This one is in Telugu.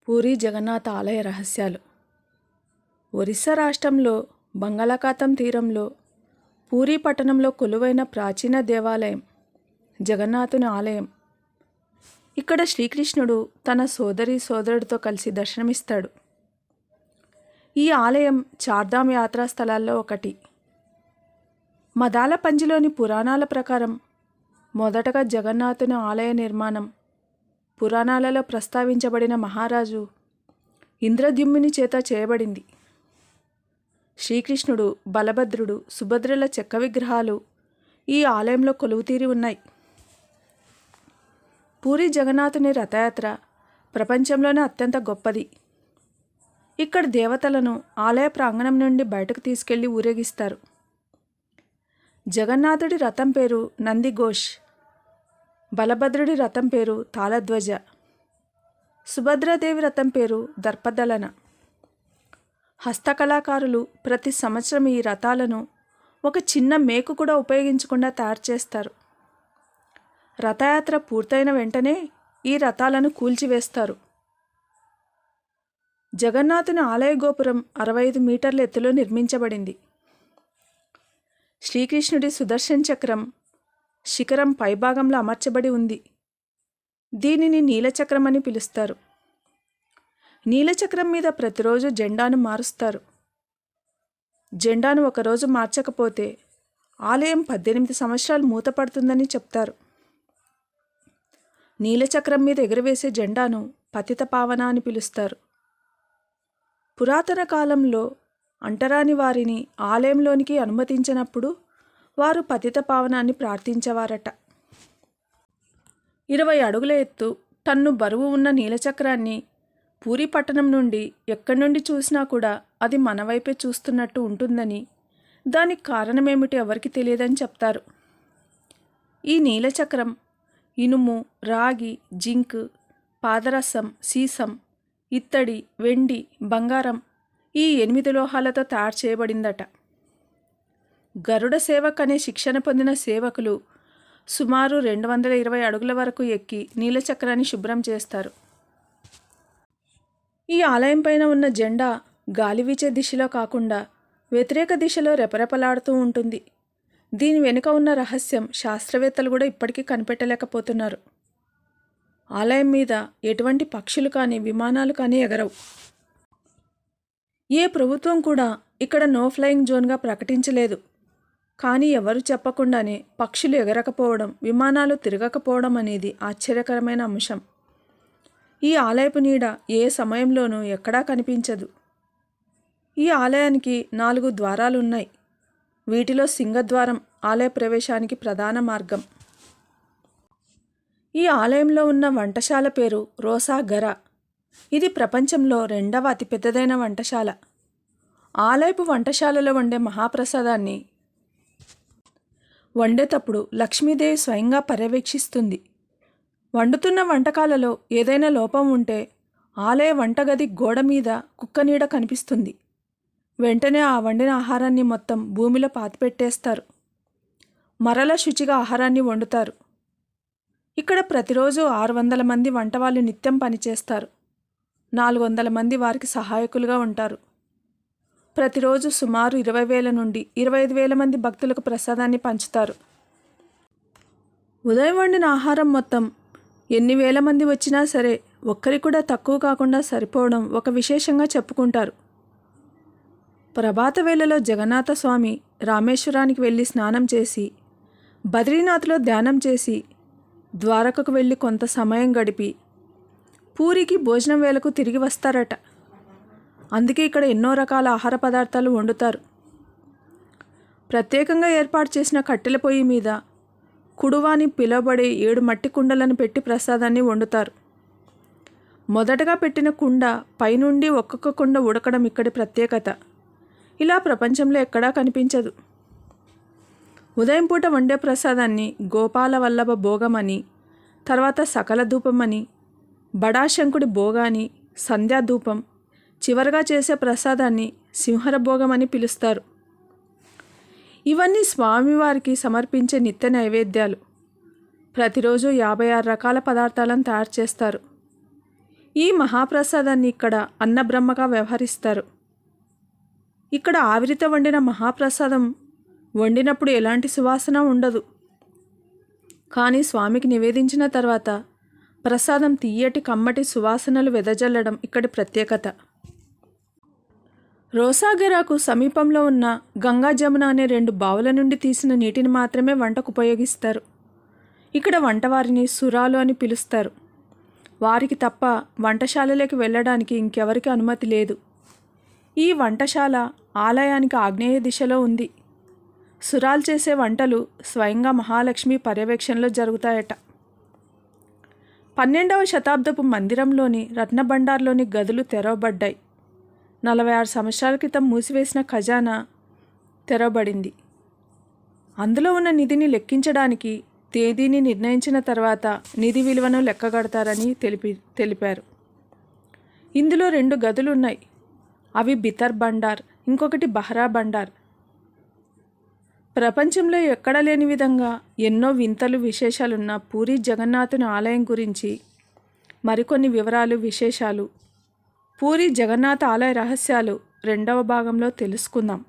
పూరీ జగన్నాథ ఆలయ రహస్యాలు. ఒరిస్సా రాష్ట్రంలో బంగాళాఖాతం తీరంలో పూరీ పట్టణంలో కొలువైన ప్రాచీన దేవాలయం జగన్నాథుని ఆలయం. ఇక్కడ శ్రీకృష్ణుడు తన సోదరుడితో కలిసి దర్శనమిస్తాడు. ఈ ఆలయం చార్ధామ్ యాత్రా స్థలాల్లో ఒకటి. మదాలపంజిలోని పురాణాల ప్రకారం మొదటగా జగన్నాథుని ఆలయ నిర్మాణం పురాణాలలో ప్రస్తావించబడిన మహారాజు ఇంద్రద్యుమ్నుని చేత చేయబడింది. శ్రీకృష్ణుడు, బలభద్రుడు, సుభద్రల చెక్క విగ్రహాలు ఈ ఆలయంలో కొలువుతీరి ఉన్నాయి. పూరీ జగన్నాథుని రథయాత్ర ప్రపంచంలోనే అత్యంత గొప్పది. ఇక్కడ దేవతలను ఆలయ ప్రాంగణం నుండి బయటకు తీసుకెళ్లి ఊరేగిస్తారు. జగన్నాథుడి రథం పేరు నందిఘోష్, బలభద్రుడి రథం పేరు తాళధ్వజ, సుభద్రాదేవి రథం పేరు దర్పదలన. హస్తకళాకారులు ప్రతి సంవత్సరం ఈ రథాలను ఒక చిన్న మేకు కూడా ఉపయోగించకుండా తయారు చేస్తారు. రథయాత్ర పూర్తయిన వెంటనే ఈ రథాలను కూల్చివేస్తారు. జగన్నాథుని ఆలయ గోపురం 65 మీటర్ల ఎత్తులో నిర్మించబడింది. శ్రీకృష్ణుడి సుదర్శన చక్రం శిఖరం పైభాగంలో అమర్చబడి ఉంది. దీనిని నీలచక్రం అని పిలుస్తారు. నీలచక్రం మీద ప్రతిరోజు జెండాను మారుస్తారు. జెండాను ఒకరోజు మార్చకపోతే ఆలయం 18 సంవత్సరాలు మూతపడుతుందని చెప్తారు. నీలచక్రం మీద ఎగురవేసే జెండాను పతిత పావన అని పిలుస్తారు. పురాతన కాలంలో అంటరాని వారిని ఆలయంలోనికి అనుమతించినప్పుడు వారు పతిత పావనాన్ని ప్రార్థించేవారట. 20 అడుగుల ఎత్తు, టన్ను బరువు ఉన్న నీలచక్రాన్ని పూరీ పట్టణం నుండి ఎక్కడి నుండి చూసినా కూడా అది మన వైపే చూస్తున్నట్టు ఉంటుందని, దానికి కారణమేమిటి ఎవరికి తెలియదని చెప్తారు. ఈ నీలచక్రం ఇనుము, రాగి, జింక్, పాదరసం, సీసం, ఇత్తడి, వెండి, బంగారం ఈ 8 లోహాలతో తయారు చేయబడిందట. గరుడ సేవక్ అనే శిక్షణ పొందిన సేవకులు సుమారు 220 అడుగుల వరకు ఎక్కి నీలచక్రాన్ని శుభ్రం చేస్తారు. ఈ ఆలయం పైన ఉన్న జెండా గాలి వీచే దిశలో కాకుండా వ్యతిరేక దిశలో రెపరెపలాడుతూ ఉంటుంది. దీని వెనుక ఉన్న రహస్యం శాస్త్రవేత్తలు కూడా ఇప్పటికీ కనిపెట్టలేకపోతున్నారు. ఆలయం మీద ఎటువంటి పక్షులు కానీ విమానాలు కానీ ఎగరవు. ఏ ప్రభుత్వం కూడా ఇక్కడ నో ఫ్లయింగ్ జోన్గా ప్రకటించలేదు. కానీ ఎవరు చెప్పకుండానే పక్షులు ఎగరకపోవడం, విమానాలు తిరగకపోవడం అనేది ఆశ్చర్యకరమైన అంశం. ఈ ఆలయపు నీడ ఏ సమయంలోనూ ఎక్కడా కనిపించదు. ఈ ఆలయానికి 4 ద్వారాలు ఉన్నాయి. వీటిలో సింహద్వారం ఆలయ ప్రవేశానికి ప్రధాన మార్గం. ఈ ఆలయంలో ఉన్న వంటశాల పేరు రోసా గరా. ఇది ప్రపంచంలో 2వ అతిపెద్దదైన వంటశాల. ఆలయపు వంటశాలలో వండే మహాప్రసాదాన్ని వండేటప్పుడు లక్ష్మీదేవి స్వయంగా పర్యవేక్షిస్తుంది. వండుతున్న వంటకాలలో ఏదైనా లోపం ఉంటే ఆలయ వంటగది గోడ మీద కుక్క నీడ కనిపిస్తుంది. వెంటనే ఆ వండిన ఆహారాన్ని మొత్తం భూమిలో పాతిపెట్టేస్తారు. మరల శుచిగా ఆహారాన్ని వండుతారు. ఇక్కడ ప్రతిరోజు 600 మంది వంటవాళ్ళు నిత్యం పనిచేస్తారు. 400 మంది వారికి సహాయకులుగా ఉంటారు. ప్రతిరోజు సుమారు 20,000 నుండి 25,000 మంది భక్తులకు ప్రసాదాన్ని పంచుతారు. ఉదయం వండిన ఆహారం మొత్తం ఎన్ని వేల మంది వచ్చినా సరే ఒక్కరికి కూడా తక్కువ కాకుండా సరిపోవడం ఒక విశేషంగా చెప్పుకుంటారు. ప్రభాత వేళలో జగన్నాథ స్వామి రామేశ్వరానికి వెళ్ళి స్నానం చేసి, బద్రీనాథ్లో ధ్యానం చేసి, ద్వారకకు వెళ్ళి కొంత సమయం గడిపి పూరికి భోజనం వేళకు తిరిగి వస్తారట. అందుకే ఇక్కడ ఎన్నో రకాల ఆహార పదార్థాలు వండుతారు. ప్రత్యేకంగా ఏర్పాటు చేసిన కట్టెల పొయ్యి మీద కుడువాని పిలువబడే 7 మట్టి కుండలను పెట్టి ప్రసాదాన్ని వండుతారు. మొదటగా పెట్టిన కుండ పైనుండి ఒక్కొక్క కుండ ఉడకడం ఇక్కడి ప్రత్యేకత. ఇలా ప్రపంచంలో ఎక్కడా కనిపించదు. ఉదయం పూట వండే ప్రసాదాన్ని గోపాల వల్లభ భోగమని, తర్వాత సకల ధూపమని, బడాశంకుడి భోగాని, సంధ్యాధూపం, చివరగా చేసే ప్రసాదాన్ని సింహర భోగం అని పిలుస్తారు. ఇవన్నీ స్వామివారికి సమర్పించే నిత్య నైవేద్యాలు. ప్రతిరోజు 56 రకాల పదార్థాలను తయారు చేస్తారు. ఈ మహాప్రసాదాన్ని ఇక్కడ అన్నబ్రహ్మగా వ్యవహరిస్తారు. ఇక్కడ ఆవిరితో వండిన మహాప్రసాదం వండినప్పుడు ఎలాంటి సువాసన ఉండదు. కానీ స్వామికి నివేదించిన తర్వాత ప్రసాదం తీయటి కమ్మటి సువాసనలు వెదజల్లడం ఇక్కడి ప్రత్యేకత. రోసాగెరాకు సమీపంలో ఉన్న గంగా జమున అనే 2 బావుల నుండి తీసిన నీటిని మాత్రమే వంటకు ఉపయోగిస్తారు. ఇక్కడ వంటవారిని సురాలు అని పిలుస్తారు. వారికి తప్ప వంటశాలలోకి వెళ్ళడానికి ఇంకెవరికి అనుమతి లేదు. ఈ వంటశాల ఆలయానికి ఆగ్నేయ దిశలో ఉంది. సురాలు చేసే వంటలు స్వయంగా మహాలక్ష్మి పర్యవేక్షణలో జరుగుతాయట. 12వ శతాబ్దపు మందిరంలోని రత్నభండార్లోని గదులు తెరవబడ్డాయి. 46 సంవత్సరాల క్రితం మూసివేసిన ఖజానా తెరవబడింది. అందులో ఉన్న నిధిని లెక్కించడానికి తేదీని నిర్ణయించిన తర్వాత నిధి విలువను లెక్కగడతారని తెలిపారు. ఇందులో 2 గదులు ఉన్నాయి. అవి బితర్ బండార్, ఇంకొకటి బహ్రా బండార్. ప్రపంచంలో ఎక్కడా లేని విధంగా ఎన్నో వింతలు విశేషాలున్న పూరి జగన్నాథుని ఆలయం గురించి మరికొన్ని వివరాలు విశేషాలు పూరి జగన్నాథ ఆలయ రహస్యాలు 2వ భాగంలో తెలుసుకుందాం.